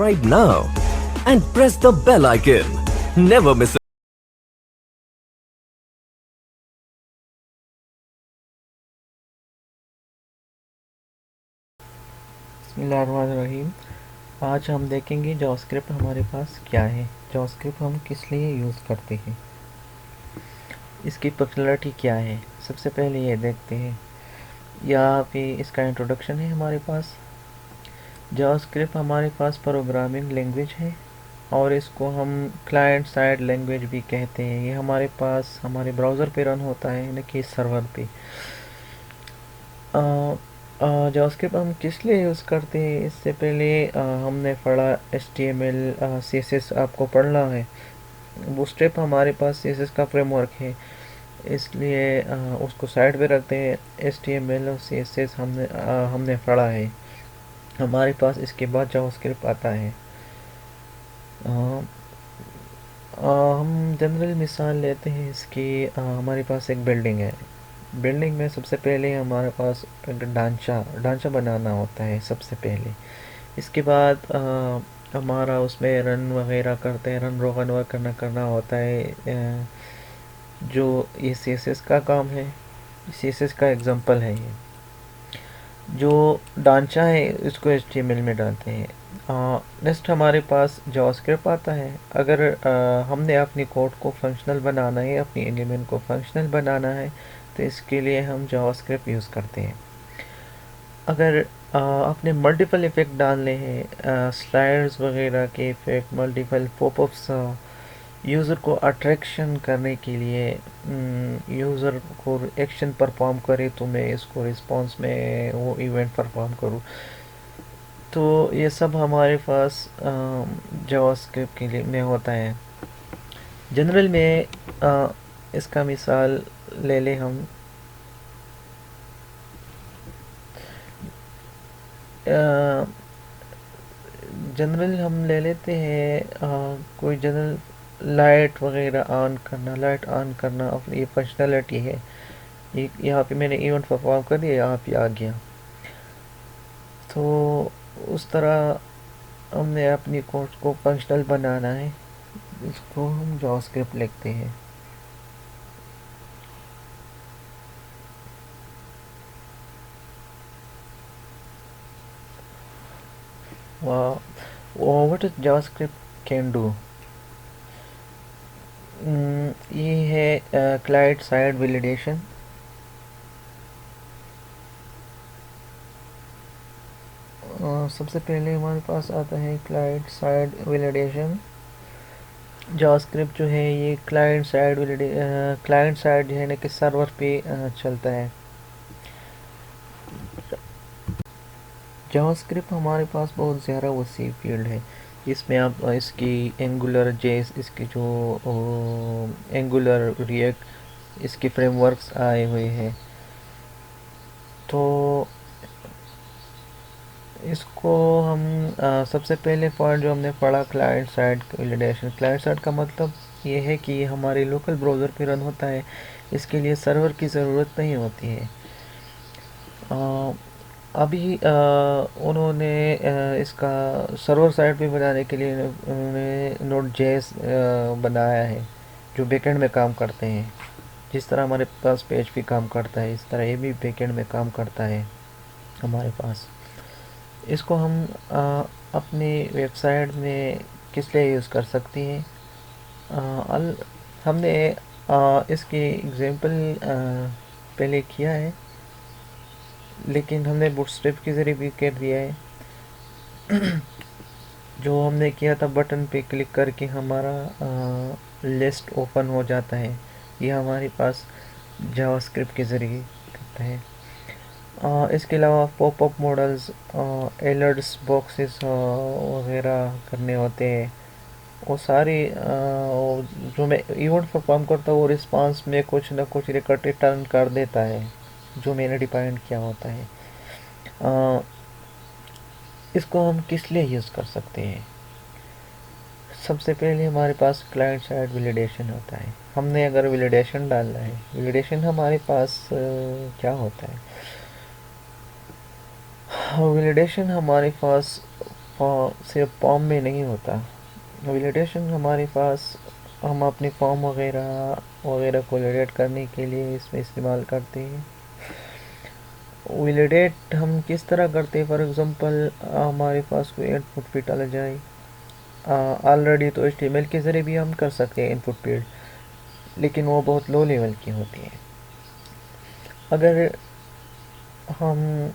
subscribe now and press the bell icon. Never miss a बिस्मिल्लाहिर्रहमानिर्रहीम। आज हम देखेंगे जावास्क्रिप्ट हमारे पास क्या है, जावास्क्रिप्ट हम किस लिए यूज़ करते हैं, इसकी पॉपुलैरिटी क्या है। सबसे पहले ये देखते हैं, यहाँ पे इसका इंट्रोडक्शन है। हमारे पास जावास्क्रिप्ट हमारे पास प्रोग्रामिंग लैंग्वेज है और इसको हम क्लाइंट साइड लैंग्वेज भी कहते हैं। ये हमारे पास हमारे ब्राउज़र पे रन होता है, न कि सर्वर पे। जावास्क्रिप्ट हम किस लिए यूज़ करते हैं, इससे पहले हमने पढ़ा HTML CSS आपको पढ़ना है। बूटस्ट्रैप हमारे पास CSS का फ्रेमवर्क है, इसलिए उसको साइड पे रखते हैं। HTML और CSS हमने पढ़ा है। हमारे पास इसके बाद जावास्क्रिप्ट आता है। हम जनरल मिसाल लेते हैं इसकी। हमारे पास एक बिल्डिंग है। बिल्डिंग में सबसे पहले हमारे पास एक ढांचा बनाना होता है सबसे पहले। इसके बाद हमारा उसमें रन वगैरह करते हैं, रन रोगन वगैरह करना होता है। जो ये CSS का काम है, CSS का एग्जांपल है ये। जो ढांचा है इसको HTML में डालते हैं। नेक्स्ट हमारे पास जावास्क्रिप्ट आता है। अगर हमने अपनी कोड को फंक्शनल बनाना है, अपनी एलिमेंट को फंक्शनल बनाना है, तो इसके लिए हम जावास्क्रिप्ट यूज़ करते हैं। अगर आपने मल्टीपल इफ़ेक्ट डालने हैं, स्लाइड्स वगैरह के इफ़ेक्ट, मल्टीपल पॉपअप्स, यूज़र को अट्रैक्शन करने के लिए, यूज़र को एक्शन परफॉर्म करे तो मैं इसको रिस्पॉन्स में वो इवेंट परफॉर्म करूँ, तो ये सब हमारे पास जावास्क्रिप्ट के लिए में होता है। जनरल में इसका मिसाल ले लें हम। जनरल हम ले लेते हैं, कोई जनरल लाइट वगैरह लाइट ऑन करना अपनी ये फंक्शनलिटी है। यहाँ पे मैंने इवेंट परफॉर्म कर दिया, यहाँ पे आ गया। तो उस तरह हमने अपनी कोड को फंक्शनल बनाना है, इसको हम जावास्क्रिप्ट लिखते हैं। What is JavaScript can do. ये है क्लाइंट साइड वैलिडेशन। सबसे पहले हमारे पास आता है क्लाइंट साइड वैलिडेशन। जावास्क्रिप्ट जो है ये क्लाइंट साइड जो है ना कि सर्वर पे चलता है। जावास्क्रिप्ट हमारे पास बहुत ज़्यादा वसी फील्ड है। इसमें आप इसकी एंगुलर जेस, इसकी जो एंगुलर रिएक्ट, इसके फ्रेमवर्क्स आए हुए हैं। तो इसको हम सबसे पहले पॉइंट जो हमने पढ़ा, client side validation. Client side का मतलब ये है कि हमारे लोकल ब्राउज़र पे रन होता है, इसके लिए सर्वर की ज़रूरत नहीं होती है। अभी उन्होंने इसका सर्वर साइड पे बनाने के लिए उन्होंने Node.js बनाया है, जो बैकएंड में काम करते हैं। जिस तरह हमारे पास PHP काम करता है, इस तरह ये भी बैकएंड में काम करता है हमारे पास। इसको हम अपनी वेबसाइट में किस लिए यूज़ कर सकते हैं। हमने इसकी एग्जांपल पहले किया है, लेकिन हमने बूटस्ट्रैप के ज़रिए भी कर दिया है। जो हमने किया था, बटन पे क्लिक करके हमारा लिस्ट ओपन हो जाता है। ये हमारे पास जावास्क्रिप्ट के ज़रिए करता है। इसके अलावा पॉपअप मॉडल्स, अलर्ट्स बॉक्सेस वगैरह करने होते हैं। वो सारी जो मैं इवेंट परफॉर्म करता हूँ, वो रिस्पांस में कुछ ना कुछ रिकॉर्ड रिटर्न कर देता है, जो मैंने डिफाइन किया होता है। इसको हम किस लिए यूज़ कर सकते हैं। सबसे पहले हमारे पास क्लाइंट साइड वैलिडेशन होता है। हमने अगर वैलिडेशन डालना है, वैलिडेशन हमारे पास क्या होता है। वैलिडेशन हमारे पास और सिर्फ फॉर्म में नहीं होता। वैलिडेशन हमारे पास हम अपनी फॉर्म वगैरह वगैरह को वैलिडेट करने के लिए इसमें इस्तेमाल करते हैं। वैलिडेट हम किस तरह करते हैं? फॉर एग्ज़ाम्पल हमारे पास कोई इनपुट फील्ड डाला जाए, ऑलरेडी तो HTML के ज़रिए भी हम कर सकते हैं इनपुट फील्ड, लेकिन वो बहुत लो लेवल की होती है। अगर हम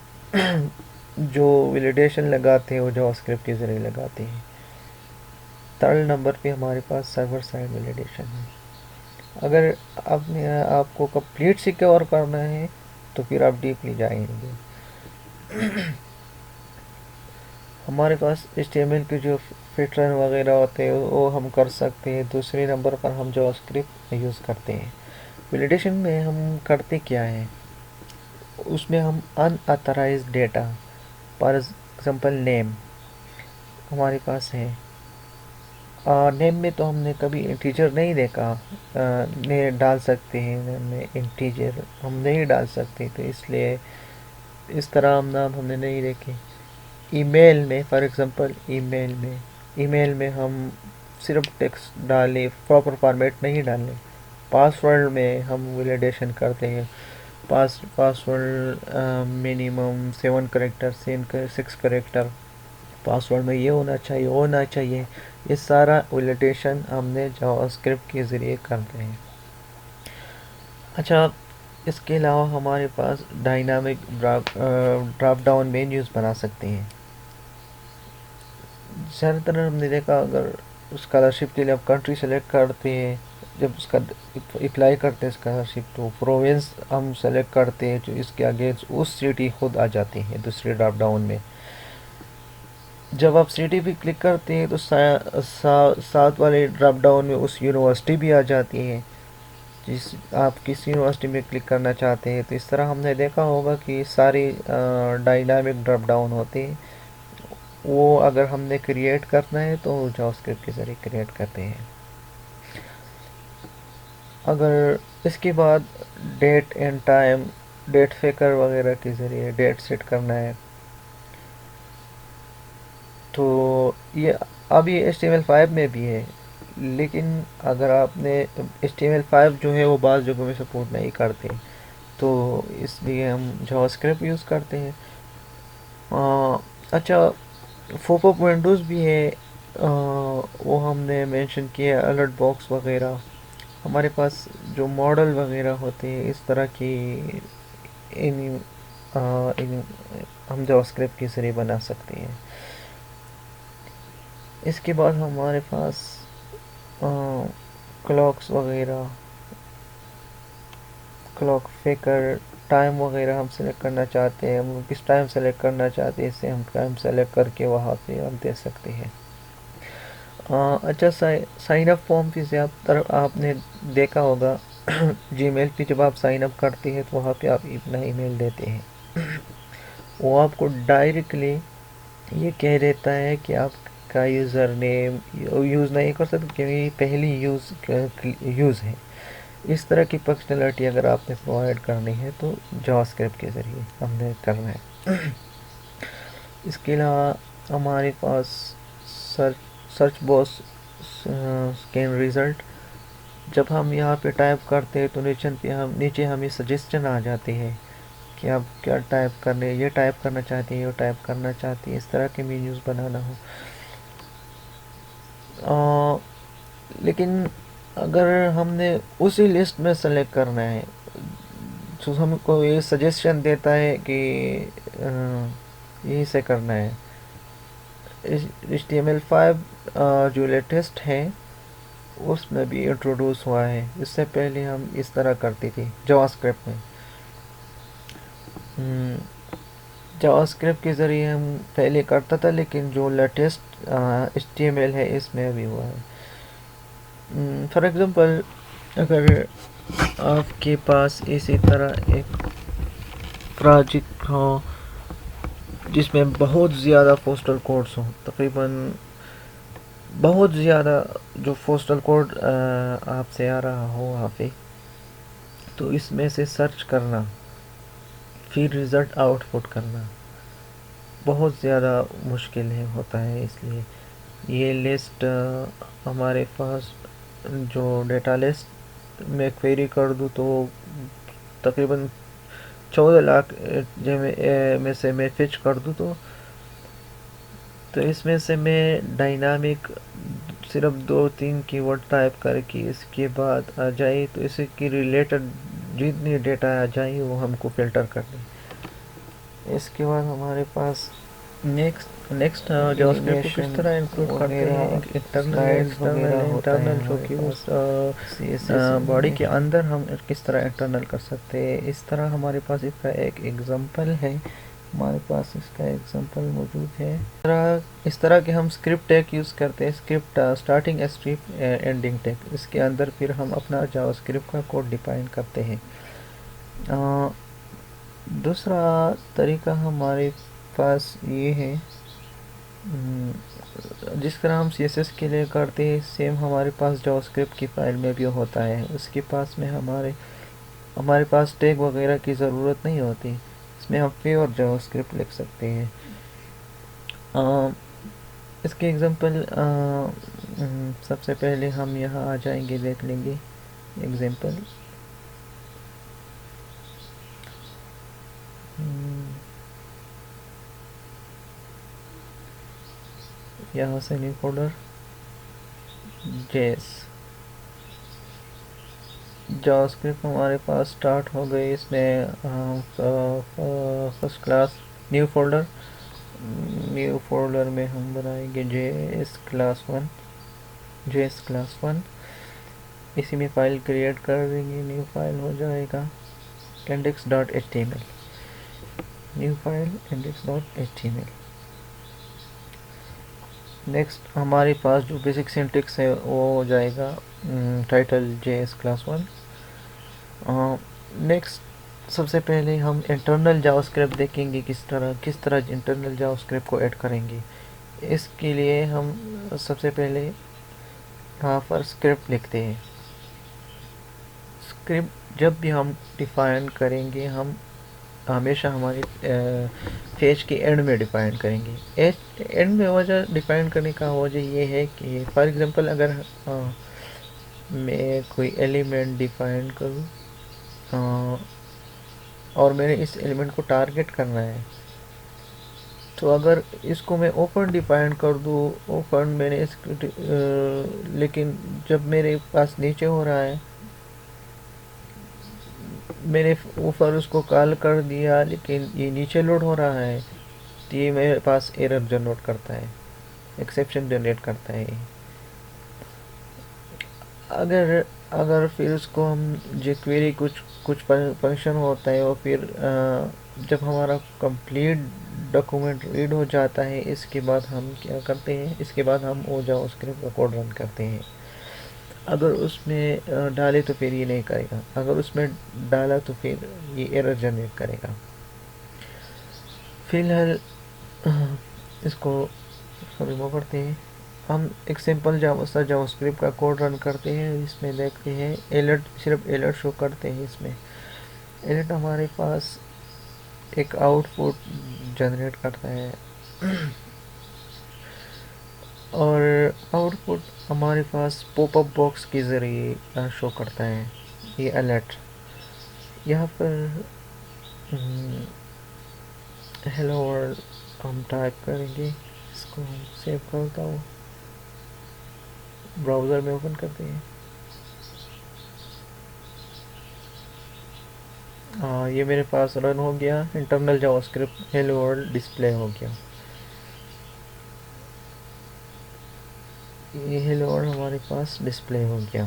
जो वैलिडेशन लगाते हैं वो जावास्क्रिप्ट के ज़रिए लगाते हैं। थर्ड नंबर पे हमारे पास सर्वर साइड वैलिडेशन है। अगर आपको कंप्लीट सिक्योर करना है तो फिर आप डीपली जाएंगे। हमारे पास HTML के जो फिल्टर वगैरह होते हैं वो हम कर सकते हैं। दूसरे नंबर पर हम जावास्क्रिप्ट यूज़ करते हैं। वैलिडेशन में हम करते क्या है, उसमें हम unauthorised data, for example name हमारे पास है। नेम में तो हमने कभी इंटीजर नहीं देखा, ने डाल सकते हैं नेम में इंटीजर हम नहीं डाल सकते, तो इसलिए इस तरह हम नाम हमने नहीं देखे। ईमेल में फॉर एग्जांपल ईमेल में हम सिर्फ टेक्स्ट डालें, प्रॉपर फॉर्मेट नहीं डालें। पासवर्ड में हम वैलिडेशन करते हैं। Password minimum 7 character 6 character password में ये होना चाहिए। ये सारा वैलिडेशन हमने जावास्क्रिप्ट के ज़रिए करते हैं। अच्छा, इसके अलावा हमारे पास डायनामिक ड्रॉप डाउन मेन्यूज़ बना सकते हैं। ज़्यादातर हमने देखा, अगर स्कॉलरशिप के लिए आप कंट्री सेलेक्ट करते हैं, जब उसका अप्लाई करते हैं स्कॉलरशिप, तो प्रोविंस हम सेलेक्ट करते हैं, जो इसके अगेंस्ट उस सिटी खुद आ जाती है दूसरे ड्रॉप डाउन में। जब आप सिटी पे क्लिक करते हैं तो साथ वाले ड्रॉप डाउन में उस यूनिवर्सिटी भी आ जाती है जिस आप किस यूनिवर्सिटी में क्लिक करना चाहते हैं। तो इस तरह हमने देखा होगा कि सारे डायनामिक ड्रॉप डाउन होते हैं। वो अगर हमने क्रिएट करना है तो जावास्क्रिप्ट के ज़रिए क्रिएट करते हैं। अगर इसके बाद date and time, date faker वगैरह के ज़रिए डेट सेट करना है, तो ये अब ये HTML5 में भी है। लेकिन अगर आपने HTML5 जो है वो बाज़ जगहों में सपोर्ट नहीं करते, तो इसलिए हम जावास्क्रिप्ट यूज़ करते हैं। अच्छा, पॉपअप विंडोज़ भी है, वो हमने मेंशन किया, अलर्ट बॉक्स वगैरह। हमारे पास जो मॉडल वगैरह होते हैं इस तरह की, इन, इन हम जावास्क्रिप्ट के ज़रिए बना सकते हैं। इसके बाद हमारे पास क्लॉक्स वगैरह, क्लॉक फेकर, टाइम वगैरह हम सेलेक्ट करना चाहते हैं, हम किस टाइम सेलेक्ट करना चाहते हैं, इसे हम टाइम सेलेक्ट करके वहाँ पे हम दे सकते हैं। अच्छा, साइन अप फॉर्म भी से आपने देखा होगा। जीमेल पे जब आप साइन अप करते हैं तो वहाँ पे आप अपना ईमेल देते हैं। वो आपको डायरेक्टली ये कह देता है कि आपका यूज़र नेम यूज़ नहीं कर सकते क्योंकि पहली यूज़ है। इस तरह की फंक्शनलिटी अगर आपने प्रोवाइड करनी है तो जावास्क्रिप्ट के ज़रिए हमने करना है। इसके अलावा हमारे पास सर्च बॉक्स स्कैन रिज़ल्ट, जब हम यहाँ पे टाइप करते हैं तो नीचे हमें सजेशन आ जाते हैं कि आप क्या टाइप करने, ये टाइप करना चाहते हैं, ये टाइप करना चाहते हैं, इस तरह के मेन्यूज़ बनाना हो। लेकिन अगर हमने उसी लिस्ट में सेलेक्ट करना है, तो हमको ये सजेशन देता है कि यही से करना है। HTML5 जो लेटेस्ट है उसमें भी इंट्रोड्यूस हुआ है। इससे पहले हम इस तरह करते थे जावास्क्रिप्ट में। जावास्क्रिप्ट के ज़रिए हम पहले करता था, लेकिन जो लेटेस्ट HTML है इसमें भी हुआ है। फॉर एग्ज़ाम्पल, अगर आपके पास इसी तरह एक प्रोजेक्ट हो जिसमें बहुत ज़्यादा पोस्टल कोड्स हों, तकरीबन बहुत ज़्यादा जो पोस्टल कोड आपसे आ रहा हो वहाँ पे, तो इसमें से सर्च करना, फिर रिज़ल्ट आउटपुट करना, बहुत ज़्यादा मुश्किल है होता है, इसलिए ये लिस्ट हमारे पास जो डेटा लिस्ट में क्वेरी कर दूँ तो तकरीबन 14 लाख में से मैं फिच कर दूँ तो इसमें से मैं डायनामिक सिर्फ 2-3 कीवर्ड टाइप करके इसके बाद आ जाए तो इसके रिलेटेड जितनी डेटा आ जाए वो हमको फिल्टर कर दें। इसके बाद हमारे पास नेक्स्ट जावास्क्रिप्ट को किस तरह इंक्लूड करते हैं, इंटरनल एक्सटर्नल जो कि उस बॉडी के अंदर हम किस तरह इंटरनल कर सकते हैं। इस तरह हमारे पास इसका एक एग्जांपल है, हमारे पास इसका एग्जांपल मौजूद है। इस तरह के हम स्क्रिप्ट टैग यूज़ करते हैं, script starting strip ending tag, इसके अंदर फिर हम अपना जावास्क्रिप्ट का कोड डिफाइन करते हैं। दूसरा तरीका हमारे पास ये है, जिस तरह हम CSS के लिए करते हैं सेम हमारे पास जावास्क्रिप्ट की फाइल में भी होता है। उसके पास में हमारे पास टैग वगैरह की ज़रूरत नहीं होती, इसमें हम प्योर जावास्क्रिप्ट लिख सकते हैं। इसके एग्जांपल सबसे पहले हम यहाँ आ जाएंगे, देख लेंगे एग्जांपल। यहाँ से न्यू फोल्डर जेएस जावास्क्रिप्ट हमारे पास स्टार्ट हो गई। इसमें फर्स्ट क्लास न्यू फोल्डर में हम बनाएंगे जेएस क्लास 1। इसी में फाइल क्रिएट कर देंगे, न्यू फाइल हो जाएगा index.html, new file index.html। Next हमारे पास जो बेसिक सिंटेक्स है वो हो जाएगा टाइटल जेएस क्लास 1। नेक्स्ट सबसे पहले हम इंटरनल जावास्क्रिप्ट देखेंगे, किस तरह इंटरनल जावास्क्रिप्ट को ऐड करेंगे। इसके लिए हम सबसे पहले यहाँ पर स्क्रिप्ट लिखते हैं। स्क्रिप्ट जब भी हम डिफाइन करेंगे हम हमेशा हमारी पेज के एंड में डिफाइन करेंगे। एंड में वजह डिफाइन करने का वजह ये है कि फॉर एग्जांपल अगर मैं कोई एलिमेंट डिफाइन करूँ और मैंने इस एलिमेंट को टारगेट करना है, तो अगर इसको मैं ओपन डिफाइन कर दूँ, ओपन मैंने लेकिन जब मेरे पास नीचे हो रहा है मैंने ऊपर उसको कॉल कर दिया लेकिन ये नीचे लोड हो रहा है, तो ये मेरे पास एरर जनरेट करता है, एक्सेप्शन जनरेट करता है। अगर फिर उसको हम jQuery कुछ फंक्शन होता है और फिर जब हमारा कंप्लीट डॉक्यूमेंट रीड हो जाता है, इसके बाद हम क्या करते हैं, इसके बाद हम वो जावास्क्रिप्ट का कोड रन करते हैं। अगर उसमें डाले तो फिर ये नहीं करेगा, अगर उसमें डाला तो फिर ये एरर जनरेट करेगा। फिलहाल इसको रिमूव करते हैं। हम एक सिंपल जावास्क्रिप्ट का कोड रन करते हैं। इसमें देखते हैं सिर्फ अलर्ट शो करते हैं। इसमें अलर्ट हमारे पास एक आउटपुट जनरेट करता है और आउटपुट हमारे पास पॉपअप बॉक्स के ज़रिए शो करता है ये अलर्ट। यहाँ पर हेलो वर्ल्ड हम टाइप करेंगे, इसको हम सेव करता हूँ, ब्राउज़र में ओपन करते हैं। ये मेरे पास रन हो गया, internal JavaScript hello world display हो गया। ये हेलो वर्ल्ड हमारे पास डिस्प्ले हो गया,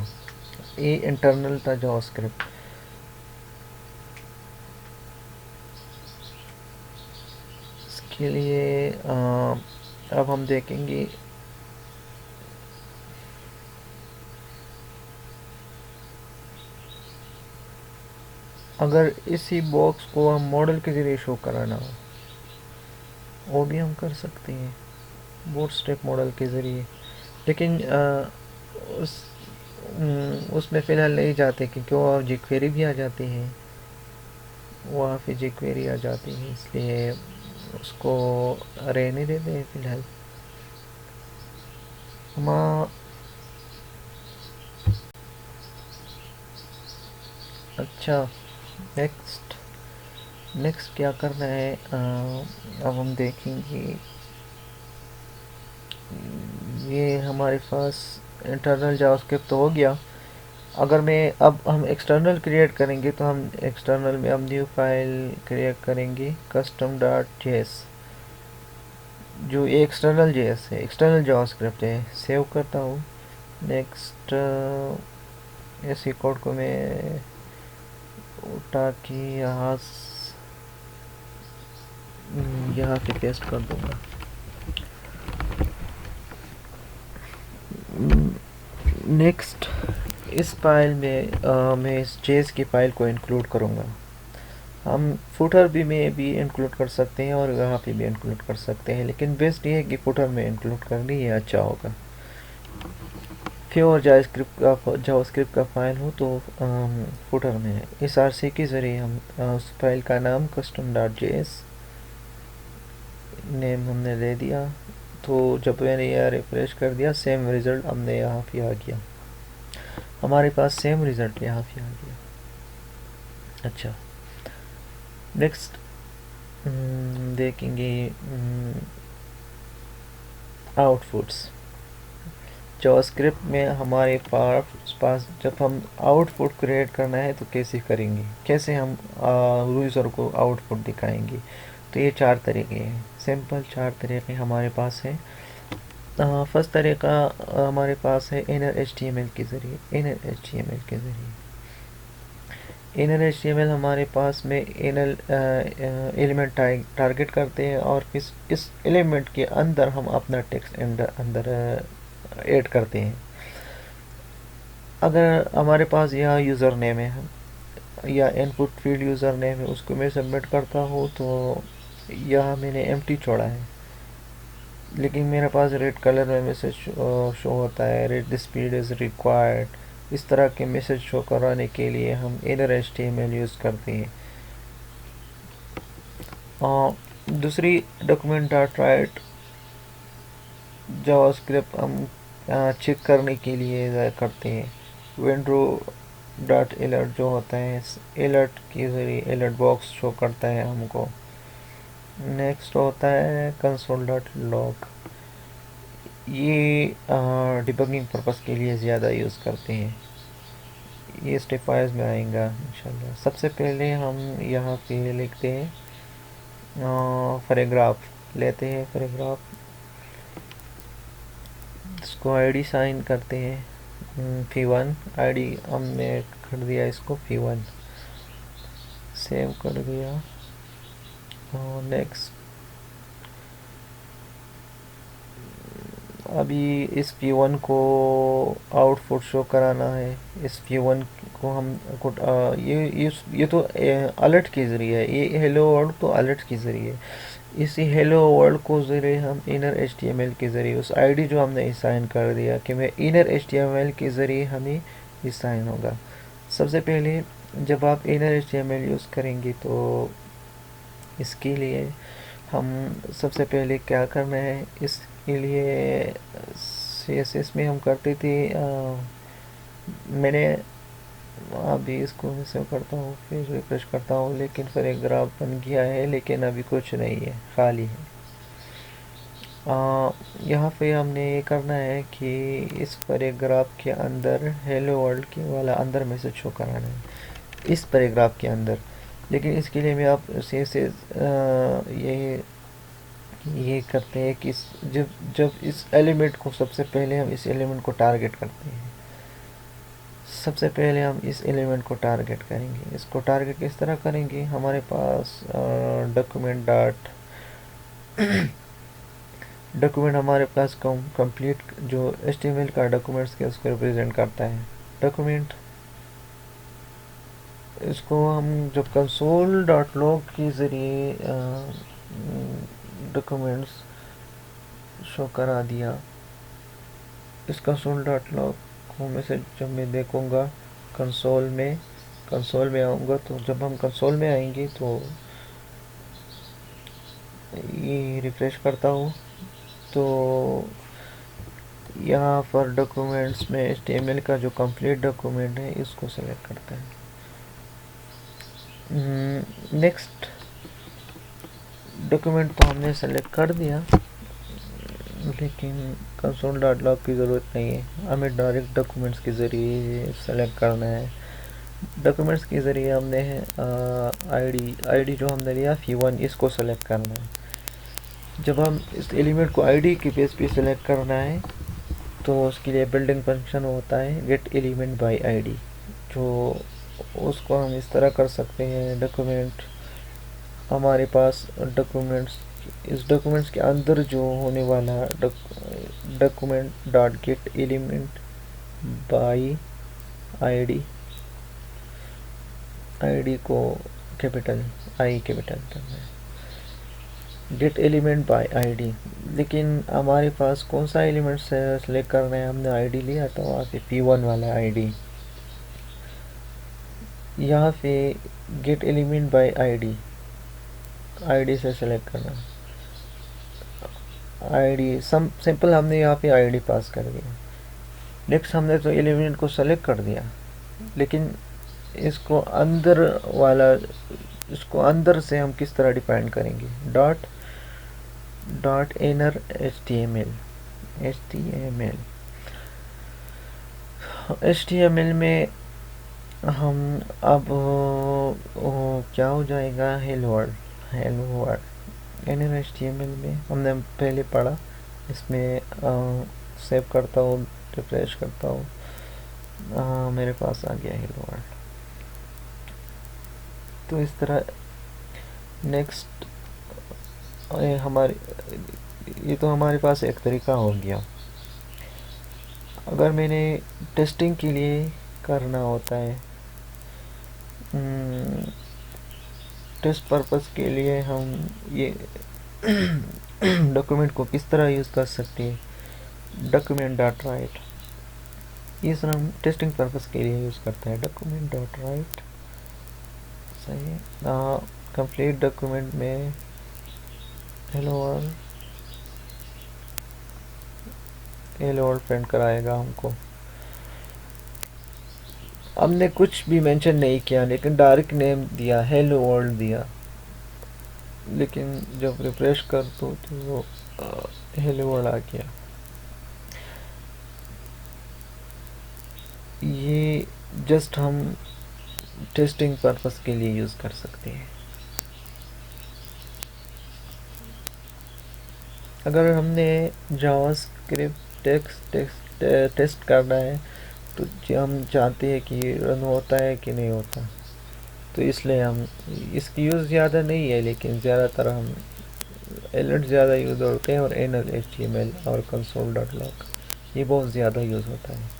ये इंटरनल था जावास्क्रिप्ट। इसके लिए अब हम देखेंगे अगर इसी बॉक्स को हम मॉडल के ज़रिए शो कराना हो वो भी हम कर सकते हैं बूटस्ट्रैप मॉडल के ज़रिए, लेकिन उसमें फ़िलहाल नहीं जाते क्योंकि वहाँ jQuery भी आ जाती है, वहाँ पे jQuery आ जाती है, इसलिए उसको रहने देते हैं फिलहाल। हम अच्छा, नेक्स्ट नेक्स्ट क्या करना है, अब हम देखेंगे। ये हमारे पास इंटरनल जावास्क्रिप्ट तो हो गया। अगर मैं अब हम एक्सटर्नल क्रिएट करेंगे तो हम एक्सटर्नल में हम न्यू फाइल क्रिएट करेंगे कस्टम डॉट जेएस। जो ये एक्सटर्नल जेएस है, एक्सटर्नल जावास्क्रिप्ट है। सेव करता हूँ। नेक्स्ट, इसी कोड को मैं उठा के यहाँ पे पेस्ट कर दूंगा। नेक्स्ट, इस फाइल में मैं इस जेएस की फाइल को इंक्लूड करूँगा। हम फुटर में भी इंक्लूड कर सकते हैं और यहाँ पे भी इंक्लूड कर सकते हैं, लेकिन बेस्ट ये है कि फुटर में इंक्लूड करनी ये अच्छा होगा। प्योर जावास्क्रिप्ट का फाइल हो तो फुटर में है। इस आरसी के ज़रिए हम उस फाइल का नाम कस्टम डॉट जेएस नेम हमने दे दिया। तो जब मैंने यह रिफ्रेश कर दिया, सेम रिज़ल्ट हमने यहाँ पे आ गया। हमारे पास सेम रिज़ल्ट यहाँ पे आ गया। अच्छा, नेक्स्ट देखेंगे आउटपुट्स। जावास्क्रिप्ट में हमारे पास जब हम आउटपुट क्रिएट करना है तो कैसे करेंगे, कैसे हम यूज़र को आउटपुट दिखाएंगे। तो ये 4 तरीके हैं, सिंपल 4 तरीके हमारे पास हैं। फर्स्ट तरीका हमारे पास है इनर एचटीएमएल के ज़रिए। इनर एचटीएमएल हमारे पास में इनर एलिमेंट टारगेट करते हैं और इस एलिमेंट के अंदर हम अपना टेक्स्ट अंदर ऐड करते हैं। अगर हमारे पास यहाँ यूज़र नेम है या इनपुट फील्ड यूज़र नेम है, उसको मैं सबमिट करता हूँ तो यहाँ मैंने एम्प्टी छोड़ा है, लेकिन मेरे पास रेड कलर में मैसेज शो होता है, रेड स्पीड इज़ रिक्वायर्ड। इस तरह के मैसेज शो कराने के लिए हम इनर एचटीएमएल यूज़ करते हैं। दूसरी, डॉक्यूमेंट डॉट राइट जावास्क्रिप्ट हम चेक करने के लिए करते हैं। विंडो डॉट अलर्ट जो होता है, अलर्ट के ज़रिए अलर्ट बॉक्स शो करता है हमको। नेक्स्ट होता है कंसोल डॉट लॉग। ये डिबगिंग पर्पस के लिए ज़्यादा यूज़ करते हैं। ये स्टेप वाइज में आएगा इंशाल्लाह। सबसे पहले हम यहाँ पे लिखते हैं पैराग्राफ, लेते हैं पैराग्राफ, इसको आईडी साइन करते हैं P1। आईडी हमने कर दिया इसको P1, सेव कर दिया। और नेक्स्ट, अभी इस P1 को आउटपुट शो कराना है। इस P1 को हम ये तो अलर्ट के ज़रिए है, ये हेलो वर्ल्ड तो अलर्ट के ज़रिए। इसी हेलो वर्ल्ड को ज़रिए हम इनर एचटीएमएल के ज़रिए उस आईडी जो हमने असाइन कर दिया कि मैं इनर एचटीएमएल के ज़रिए हमें असाइन होगा। सबसे पहले जब आप इनर एचटीएमएल यूज़ करेंगे तो इसके लिए हम सबसे पहले क्या करना है, इसके लिए CSS में हम करते थे मैंने अभी इसको मैं सेव करता हूँ फिर रिफ्रेश करता हूँ, लेकिन पैराग्राफ बन गया है, लेकिन अभी कुछ नहीं है, खाली है। यहाँ पे हमने ये करना है कि इस पैराग्राफ के अंदर हेलो वर्ल्ड के वाला अंदर मैसेज शो कराना है, इस पैराग्राफ के अंदर। लेकिन इसके लिए मैं आप ये करते हैं कि जब जब इस एलिमेंट को सबसे पहले हम इस एलिमेंट को टारगेट करते हैं। सबसे पहले हम इस एलिमेंट को टारगेट करेंगे। इसको टारगेट किस तरह करेंगे, हमारे पास डॉक्यूमेंट हमारे पास कंप्लीट जो HTML का डॉक्यूमेंट्स के उसको रिप्रेजेंट करता है डॉक्यूमेंट। इसको हम जब कंसोल डॉट लॉग के ज़रिए डॉक्यूमेंट्स शो करा दिया, इस कंसोल डॉट लॉग को में से जब मैं देखूँगा कंसोल में आऊँगा, तो जब हम कंसोल में आएंगे तो ये रिफ़्रेश करता हूँ तो यहाँ पर डॉक्यूमेंट्स में HTML का जो कंप्लीट डॉक्यूमेंट है इसको सेलेक्ट करते हैं। नेक्स्ट डॉक्यूमेंट तो हमने सेलेक्ट कर दिया, लेकिन कंसोल डॉट लॉग की ज़रूरत नहीं है, हमें डायरेक्ट डॉक्यूमेंट्स के ज़रिए सेलेक्ट करना है। डॉक्यूमेंट्स के ज़रिए हमने आईडी जो हमने लिया fee1 इसको सेलेक्ट करना है। जब हम इस एलिमेंट को आईडी के बेस पे सेलेक्ट करना है तो उसके लिए बिल्डिंग फंक्शन होता है गेट एलिमेंट बाय आईडी, जो उसको हम इस तरह कर सकते हैं। डॉक्यूमेंट हमारे पास इस डॉक्यूमेंट्स के अंदर जो होने वाला document dot gate element bye ID, ID को कैपिटल करना है, गेट एलिमेंट बाय आईडी। लेकिन हमारे पास कौन सा एलिमेंट सेलेक्ट करना है, हमने आईडी लिया तो वहाँ पे P1 वाला आईडी, यहाँ पे gate element bye ID, ID से सेलेक्ट करना। आईडी सिंपल हमने यहाँ पे आईडी पास कर दिया। नेक्स्ट हमने तो एलिमेंट को सेलेक्ट कर दिया, लेकिन इसको अंदर से हम किस तरह डिफाइन करेंगे। डॉट इनर HTML में हम अब क्या हो जाएगा, हेलो वर्ल्ड। इनर HTML में हमने पहले पढ़ा, इसमें सेव करता हूँ, रिफ्रेश करता हूँ, मेरे पास आ गया हेलो वर्ल्ड। तो इस तरह नेक्स्ट ये तो हमारे पास एक तरीका हो गया। अगर मैंने टेस्टिंग के लिए करना होता है, टेस्ट पर्पस के लिए हम ये डॉक्यूमेंट को किस तरह यूज़ कर सकते हैं। डॉक्यूमेंट डॉट राइट, इस तरह हम टेस्टिंग पर्पस के लिए यूज़ करते हैं। डॉक्यूमेंट डॉट राइट सही है। कंप्लीट डॉक्यूमेंट में हेलो वर्ल्ड प्रिंट कराएगा हमको। हमने कुछ भी मेंशन नहीं किया, लेकिन डायरेक्ट नेम दिया, हेलो वर्ल्ड दिया, लेकिन जब रिफ्रेश कर दो तो वो हेलो वर्ल्ड आ गया। ये जस्ट हम टेस्टिंग पर्पस के लिए यूज़ कर सकते हैं। अगर हमने जावास्क्रिप्ट टेस्ट करना है तो हम चाहते हैं कि रन होता है कि नहीं होता, तो इसलिए हम इसकी यूज़ ज़्यादा नहीं है, लेकिन ज़्यादातर हम एलर्ट ज़्यादा यूज़ होते हैं और इनर HTML और कंसोल डॉट लॉग ये बहुत ज़्यादा यूज़ होता है।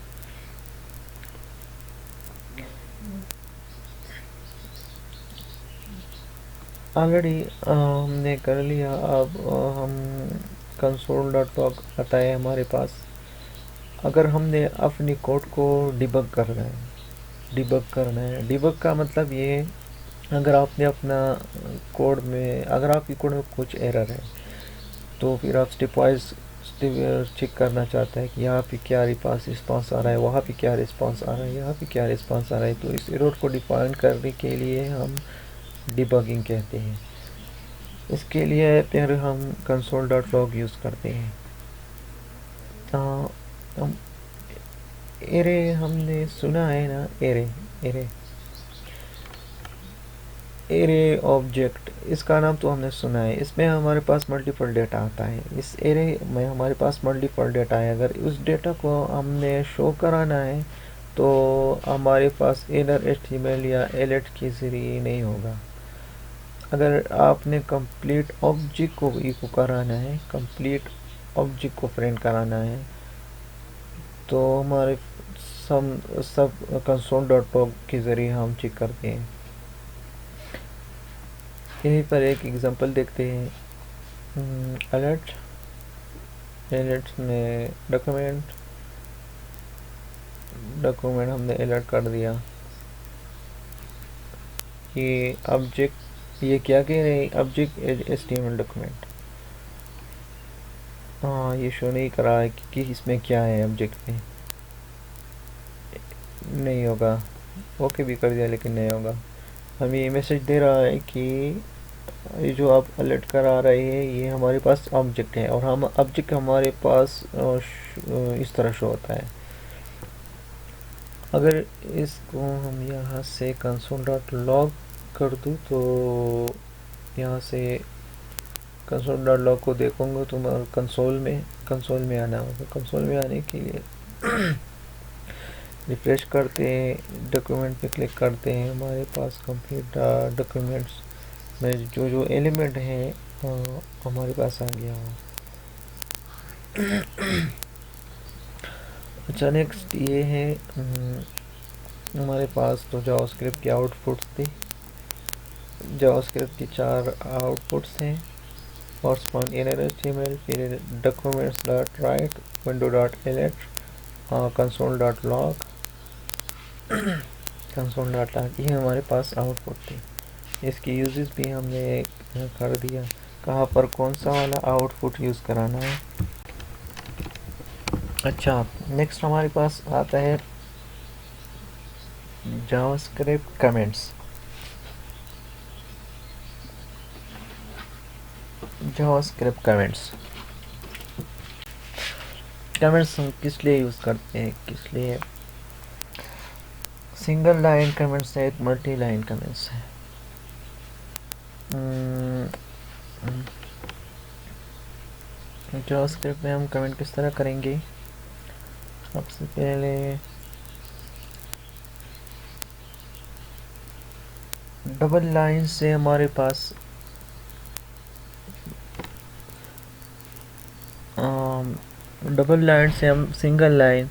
ऑलरेडी हमने कर लिया। अब हम कंसोल डॉट लॉग आता है हमारे पास। अगर हमने अपनी कोड को डिबग करना है, डिबग का मतलब ये है, अगर आपने अपना कोड में, अगर आपकी कोड में कुछ एरर है तो फिर आप स्टेप वाइज चेक करना चाहता है कि यहाँ पे क्या रिस्पांस आ रहा है, वहाँ पे क्या रिस्पांस आ रहा है, यहाँ पे क्या रिस्पांस आ रहा है। तो इस एरर को डिफाइन करने के लिए हम डिबगिंग कहते हैं। इसके लिए फिर हम कंसोल डॉट लॉग यूज़ करते हैं। हम एरे हमने सुना है ना, एरे ऑब्जेक्ट, इसका नाम तो हमने सुना है। इसमें हमारे पास मल्टीपल डेटा आता है। इस एरे में हमारे पास मल्टीपल डेटा है। अगर उस डेटा को हमने शो कराना है तो हमारे पास इनर HTML या एलेट के ज़रिए नहीं होगा। अगर आपने कंप्लीट ऑब्जेक्ट को इको कराना है, कंप्लीट ऑब्जेक्ट को प्रिंट कराना है, तो हमारे सब कंसोल डॉट लॉग के ज़रिए हम चेक करते हैं। यहीं पर एक एग्जांपल देखते हैं। अलर्ट में डॉक्यूमेंट हमने अलर्ट कर दिया। ये ऑब्जेक्ट ये क्या कह रहे हैं, ऑब्जेक्ट HTML डॉक्यूमेंट। हाँ, ये शो नहीं कर रहा है कि इसमें क्या है ऑब्जेक्ट में, नहीं होगा। ओके भी कर दिया लेकिन नहीं होगा। हमें ये मैसेज दे रहा है कि ये जो आप अलर्ट करा रहे हैं ये हमारे पास ऑब्जेक्ट है, और हम ऑब्जेक्ट हमारे पास इस तरह शो होता है। अगर इसको हम यहाँ से console.log कर दूँ तो यहाँ से console.log को देखूँगा तो कंसोल में आना होगा। कंसोल में आने के लिए रिफ्रेश करते हैं, डॉक्यूमेंट पे क्लिक करते हैं, हमारे पास कंप्लीट डॉक्यूमेंट्स में जो जो एलिमेंट है हमारे पास आ गया। अच्छा, नेक्स्ट ये है हमारे पास तो जावास्क्रिप्ट की आउटपुट्स थी। जावास्क्रिप्ट की 4 आउटपुट्स हैं, फर्स्ट वन inner HTML, फिर documents.write, window.elect, console.log, console.log, ये हमारे पास आउटपुट थी। इसकी यूजेस भी हमने कर दिया, कहाँ पर कौन सा वाला आउटपुट यूज़ कराना है। अच्छा, नेक्स्ट हमारे पास आता है जावास्क्रिप्ट कमेंट्स। जावास्क्रिप्ट कमेंट्स हम किस लिए यूज़ करते हैं, किस लिए? सिंगल लाइन कमेंट्स है, एक मल्टी लाइन कमेंट्स है। जावास्क्रिप्ट में हम कमेंट किस तरह करेंगे? सबसे पहले डबल लाइन से हमारे पास डबल लाइन से हम सिंगल लाइन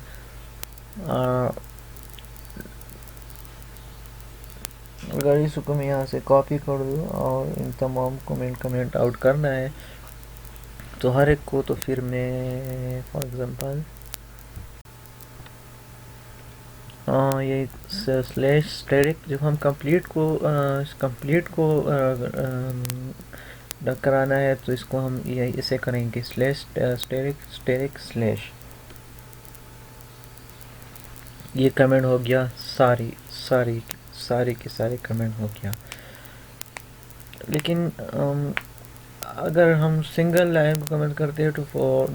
अगर इसको मैं यहाँ से कॉपी कर दूँ और इन तमाम को मैं कमेंट आउट करना है तो हर एक को, तो फिर मैं फॉर एग्जांपल ये स्लैश स्टैटिक, जब हम कंप्लीट को कराना है तो इसको हम ये इसे करेंगे स्लैश स्टैटिक स्लैश। ये कमेंट हो गया, सारी के सारे कमेंट हो गया। लेकिन अगर हम सिंगल लाइन को कमेंट करते हैं तो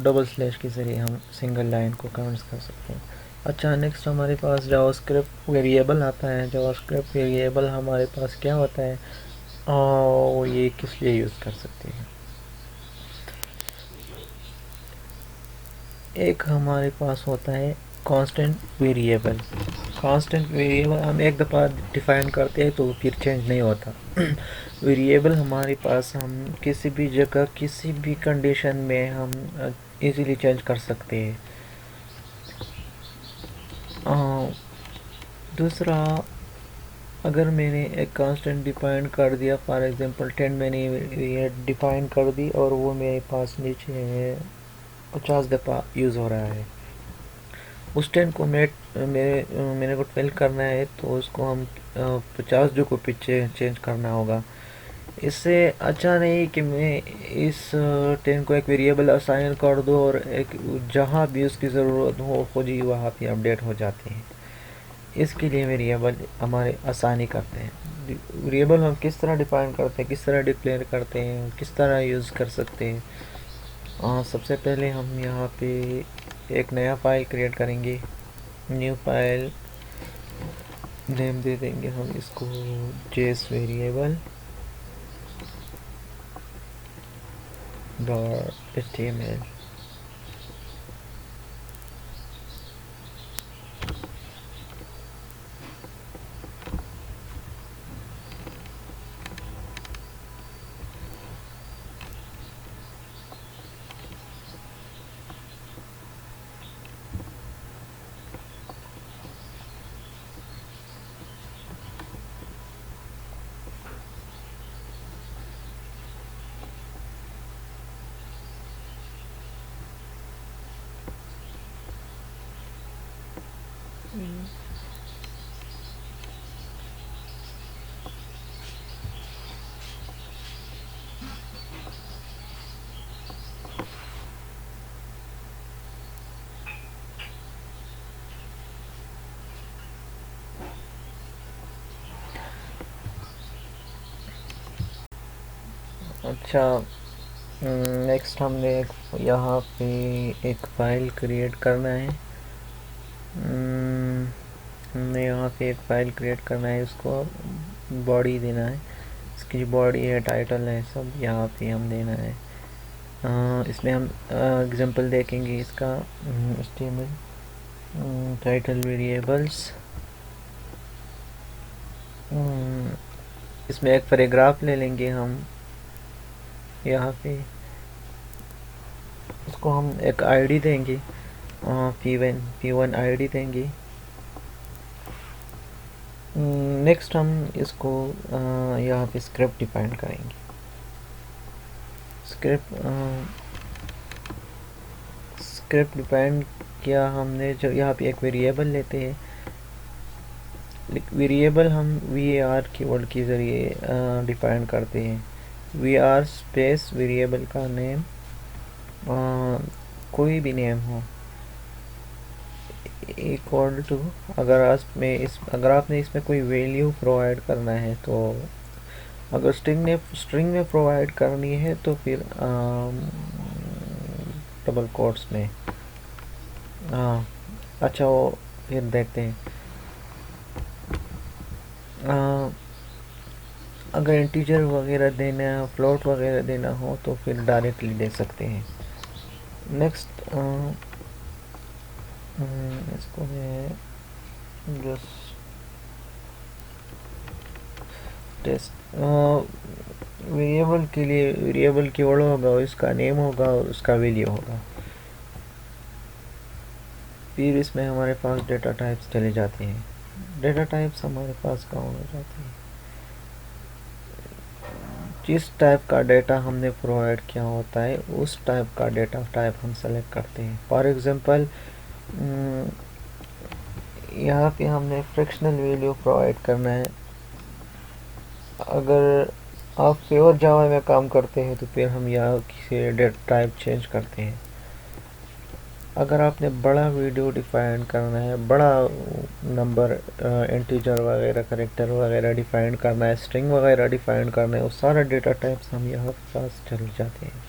डबल स्लैश के जरिए हम सिंगल लाइन को कमेंट्स कर सकते हैं। अच्छा, नेक्स्ट हमारे पास जावास्क्रिप्ट वेरिएबल आता है। जावास्क्रिप्ट वेरिएबल हमारे पास क्या होता है और ये किस लिए यूज़ कर सकते हैं? एक हमारे पास होता है कांस्टेंट वेरिएबल। कांस्टेंट वेरिएबल हम एक दफ़ा डिफाइन करते हैं तो फिर चेंज नहीं होता। वेरिएबल हमारे पास हम किसी भी जगह किसी भी कंडीशन में हम इजीली चेंज कर सकते हैं। दूसरा, अगर मैंने एक कांस्टेंट डिफाइन कर दिया, फॉर एग्जांपल 10 मैंने ये डिफाइन कर दी और वो मेरे पास नीचे 50 दफ़ा यूज़ हो रहा है, उस 10 को मेरे को 12 करना है तो उसको हम 50 जो को पीछे चेंज करना होगा। इससे अच्छा नहीं कि मैं इस 10 को एक वेरिएबल असाइन कर दूँ और एक जहाँ भी उसकी ज़रूरत हो खुद ही वहाँ पे अपडेट हो जाते हैं। इसके लिए वेरिएबल हमारे आसानी करते हैं। वेरिएबल हम किस तरह डिफाइन करते हैं, किस तरह डिक्लेयर करते हैं, किस तरह यूज़ कर सकते हैं। सबसे पहले हम यहाँ पे एक नया फाइल क्रिएट करेंगे। न्यू फाइल नेम दे देंगे हम इसको जेस वेरिएबल .html। अच्छा, नेक्स्ट हमने यहाँ पे एक फ़ाइल क्रिएट करना है। हमने यहाँ पे एक फ़ाइल क्रिएट करना है, उसको बॉडी देना है। इसकी जो बॉडी है, टाइटल है, सब यहाँ पे हम देना है। इसमें हम एग्जांपल देखेंगे इसका। HTML टाइटल वेरिएबल्स, इसमें एक पैराग्राफ ले लेंगे हम यहाँ पे। इसको हम एक आईडी देंगे, P1 आईडी देंगे। नेक्स्ट हम इसको यहाँ पे स्क्रिप्ट डिफाइन करेंगे। स्क्रिप्ट डिफाइन किया हमने, जो यहाँ पे एक वेरिएबल लेते हैं। वेरिएबल हम var कीवर्ड के ज़रिए डिफाइन करते हैं। var स्पेस वेरिएबल का नेम, कोई भी नेम हो, इक्वल टू, अगर आपने इसमें कोई वैल्यू प्रोवाइड करना है, तो अगर स्ट्रिंग में प्रोवाइड करनी है तो फिर डबल कोट्स में। अच्छा, वो फिर देखते हैं। अगर इंटीजर वगैरह देना, फ्लोट वगैरह देना हो तो फिर डायरेक्टली दे सकते हैं। नेक्स्ट इसको है जस्ट टेस्ट। वेरिएबल के लिए वेरिएबल कीवर्ड होगा, इसका नेम होगा और उसका वैल्यू होगा। फिर इसमें हमारे पास डेटा टाइप्स चले जाते हैं। डेटा टाइप्स हमारे पास कहाँ हो जाते हैं? जिस टाइप का डेटा हमने प्रोवाइड किया होता है, उस टाइप का डेटा टाइप हम सेलेक्ट करते हैं। फॉर एग्जांपल, यहाँ पे हमने फ्रैक्शनल वैल्यू प्रोवाइड करना है। अगर आप प्योर जावा में काम करते हैं तो फिर हम यहाँ किसी डेटा टाइप चेंज करते हैं। अगर आपने बड़ा वीडियो डिफाइन करना है, बड़ा नंबर, इंटीजर वगैरह, कैरेक्टर वगैरह डिफाइन करना है, स्ट्रिंग वगैरह डिफाइन करना है, वो सारा डेटा टाइप्स हम यहाँ पास चल जाते हैं।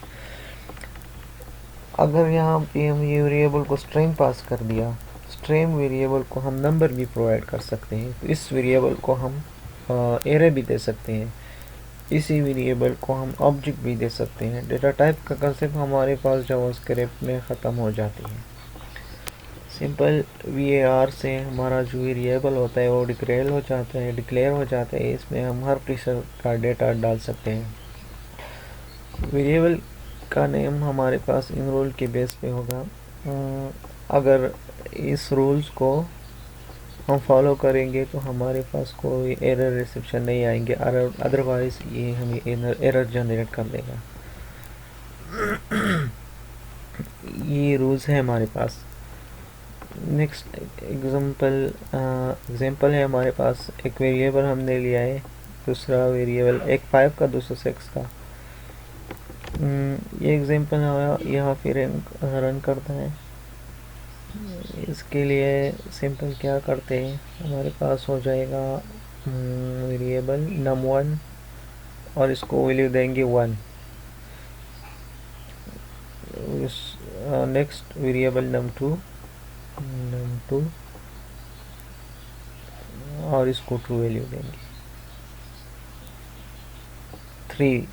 अगर यहाँ पे हम ये वेरिएबल को स्ट्रिंग पास कर दिया, स्ट्रिंग वेरिएबल को हम नंबर भी प्रोवाइड कर सकते हैं। तो इस वेरिएबल को हम एरे भी दे सकते हैं, इसी वेरिएबल को हम ऑब्जेक्ट भी दे सकते हैं। डेटा टाइप का कंसेप्ट हमारे पास जावास्क्रिप्ट में ख़त्म हो जाती है। सिंपल var से हमारा जो वेरिएबल होता है वो डिक्लेयर हो जाता है। इसमें हम हर किस्म का डेटा डाल सकते हैं। वेरिएबल का नेम हमारे पास इन रूल के बेस पे होगा। अगर इस रूल्स को हम फॉलो करेंगे तो हमारे पास कोई एरर रिसेप्शन नहीं आएंगे, अदरवाइज ये हमें एरर जनरेट कर देगा। ये रूल्स है हमारे पास। नेक्स्ट एग्जांपल है हमारे पास। एक वेरिएबल हमने लिया है, दूसरा वेरिएबल, एक 5 का, दूसरा 6 का। ये एग्जांपल यहाँ पे रन करता है। इसके लिए सिंपल क्या करते हैं, हमारे पास हो जाएगा वेरिएबल num1 और इसको वैल्यू देंगे 1। नेक्स्ट वेरिएबल num2 और इसको ट्रू वैल्यू देंगे 3।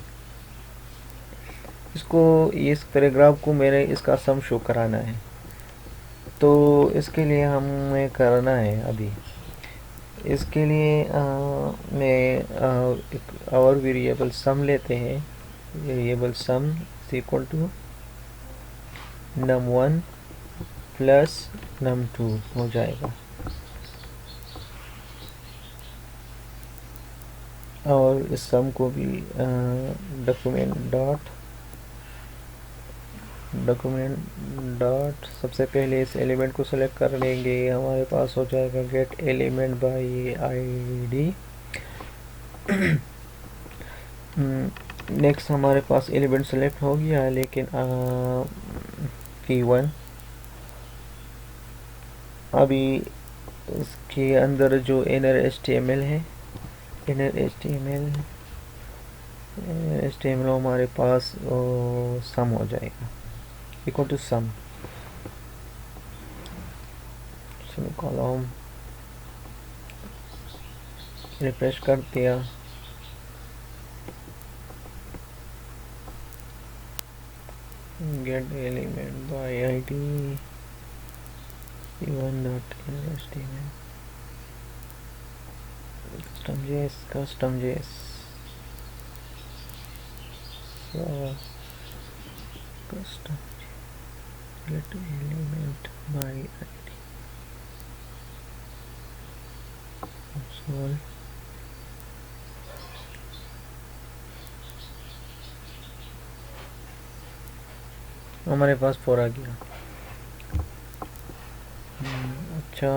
इस पैराग्राफ को मेरे इसका सम शो कराना है, तो इसके लिए हमें करना है अभी। इसके लिए एक और वेरिएबल सम लेते हैं। Variable sum equal to num1 plus num2 हो जाएगा। और इस सम को भी डॉक्यूमेंट डॉट सबसे पहले इस एलिमेंट को सेलेक्ट कर लेंगे। हमारे पास हो जाएगा gate element bye ID. Next हमारे पास एलिमेंट सेलेक्ट हो गया है, लेकिन P1 अभी इसके अंदर जो inner HTML है, inner HTML HTML हमारे पास सम हो जाएगा, equal to sum column, refresh कर दिया। Get element by ID p1.html custom js so custom get element by ID console हमारे पास 4 आ गया। अच्छा,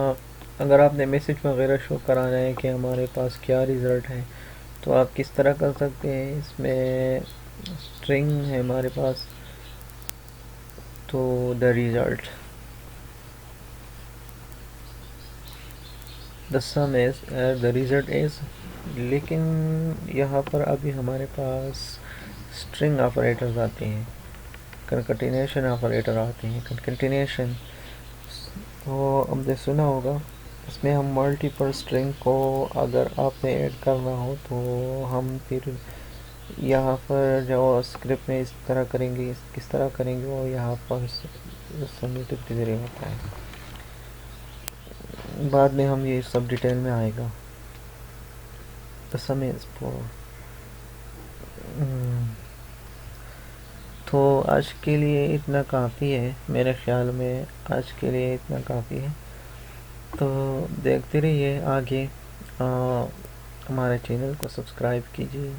अगर आपने मैसेज वगैरह शो कराना है कि हमारे पास क्या रिज़ल्ट है, तो आप किस तरह कर सकते हैं। इसमें स्ट्रिंग है हमारे पास, तो the result the some is the result is, लेकिन यहाँ पर अभी हमारे पास स्ट्रिंग ऑपरेटर्स आते हैं, कंकेटिनेशन ऑपरेटर आते हैं। कंकेटिनेशन तो हमने सुना होगा, इसमें हम मल्टीपल स्ट्रिंग को अगर आपने ऐड करना हो तो हम फिर यहाँ पर जो स्क्रिप्ट में इस तरह करेंगे, किस तरह करेंगे वो यहाँ पर सबमिटेड के जरिए होता है। बाद में हम ये सब डिटेल में आएगा। तो समय तो आज के लिए इतना काफ़ी है, मेरे ख्याल में आज के लिए इतना काफ़ी है। तो देखते रहिए आगे, हमारे चैनल को सब्सक्राइब कीजिए।